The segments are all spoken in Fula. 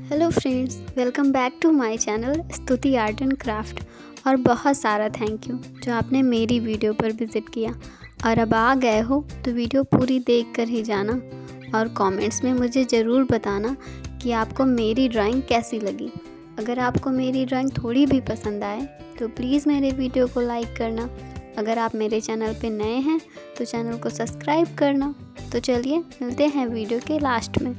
Hello friends, welcome back to my channel Stuti art and craft. और बहुत सारा thank you जो आपने मेरी वीडियो पर विज़िट किया। और अब आ गए हो तो वीडियो पूरी देख कर ही जाना और कमेंट्स में मुझे ज़रूर बताना कि आपको मेरी ड्राइंग कैसी लगी। अगर आपको मेरी ड्राइंग थोड़ी भी पसंद आए तो प्लीज़ मेरे वीडियो को लाइक करना। अगर आप मेरे चैनल पे नए हैं तो चैनल को सब्सक्राइब करना। तो चलिए मिलते हैं वीडियो के लास्ट में।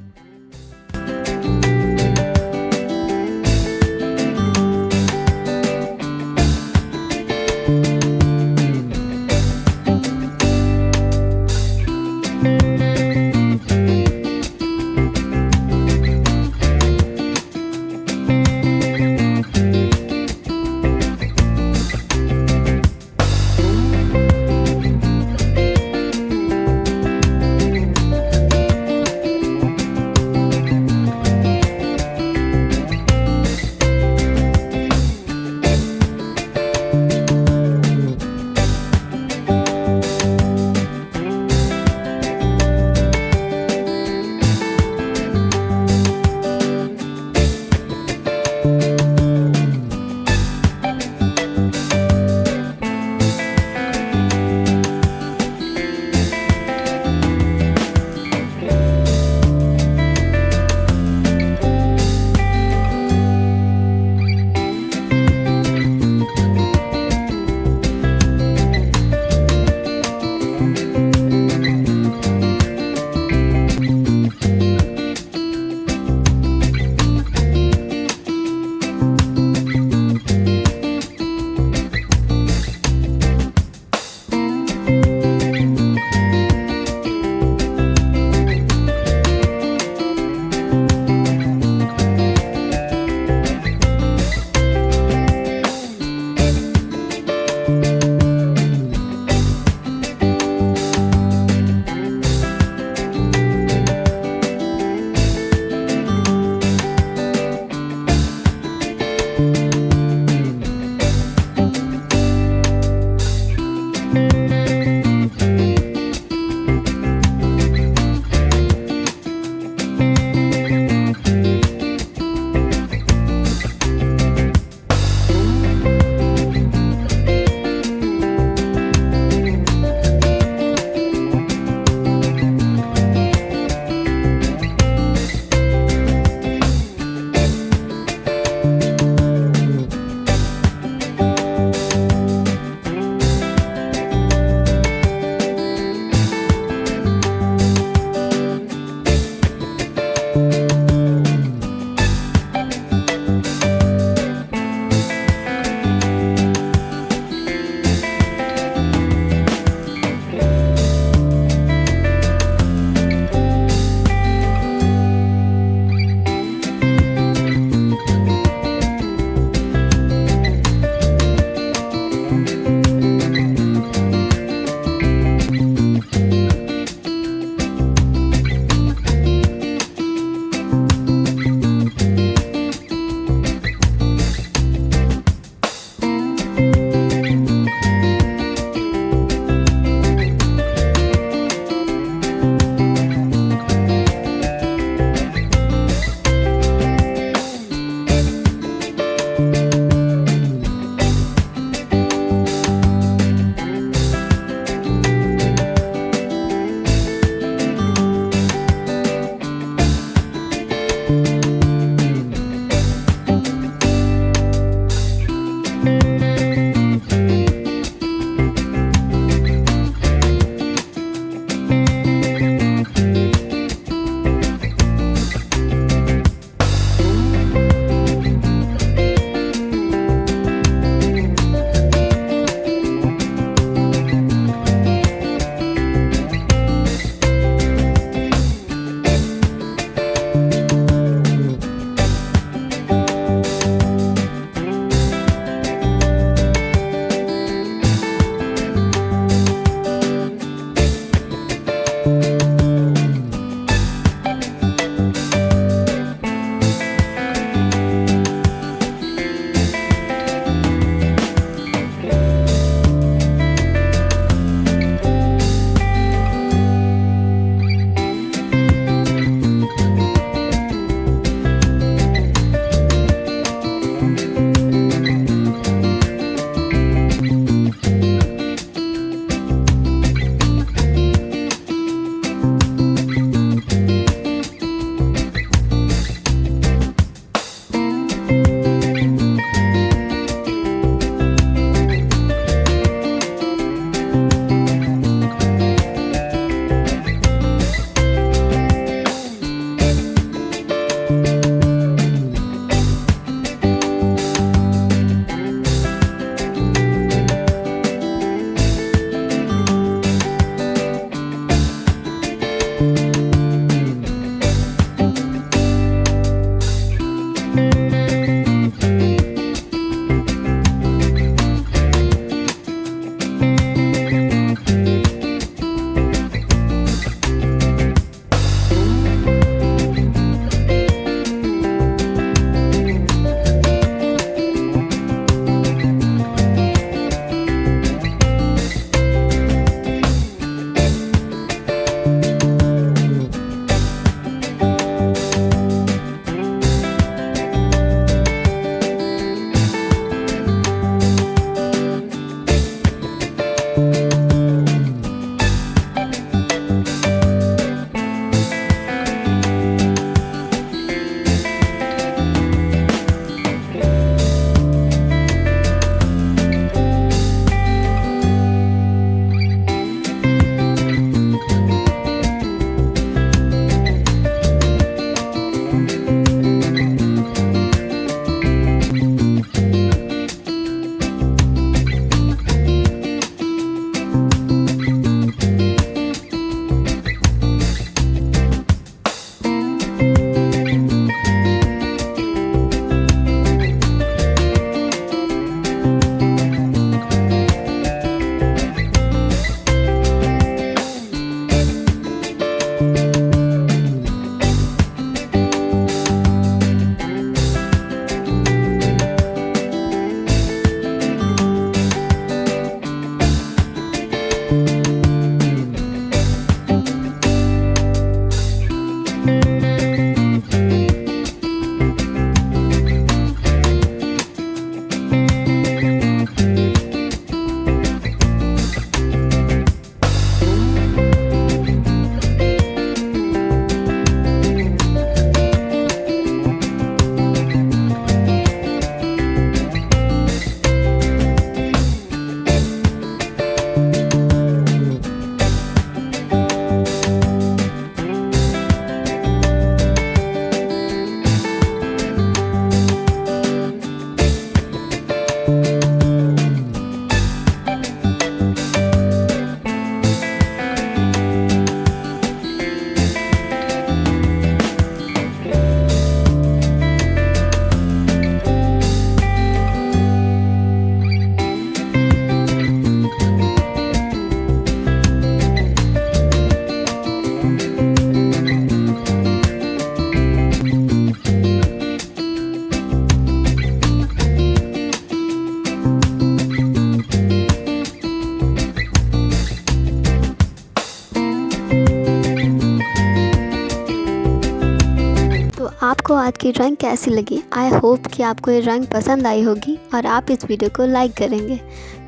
आपको आज की ड्राइंग कैसी लगी? आई होप कि आपको ये ड्राइंग पसंद आई होगी और आप इस वीडियो को लाइक करेंगे।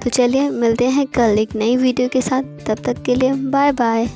तो चलिए मिलते हैं कल एक नई वीडियो के साथ, तब तक के लिए बाय बाय।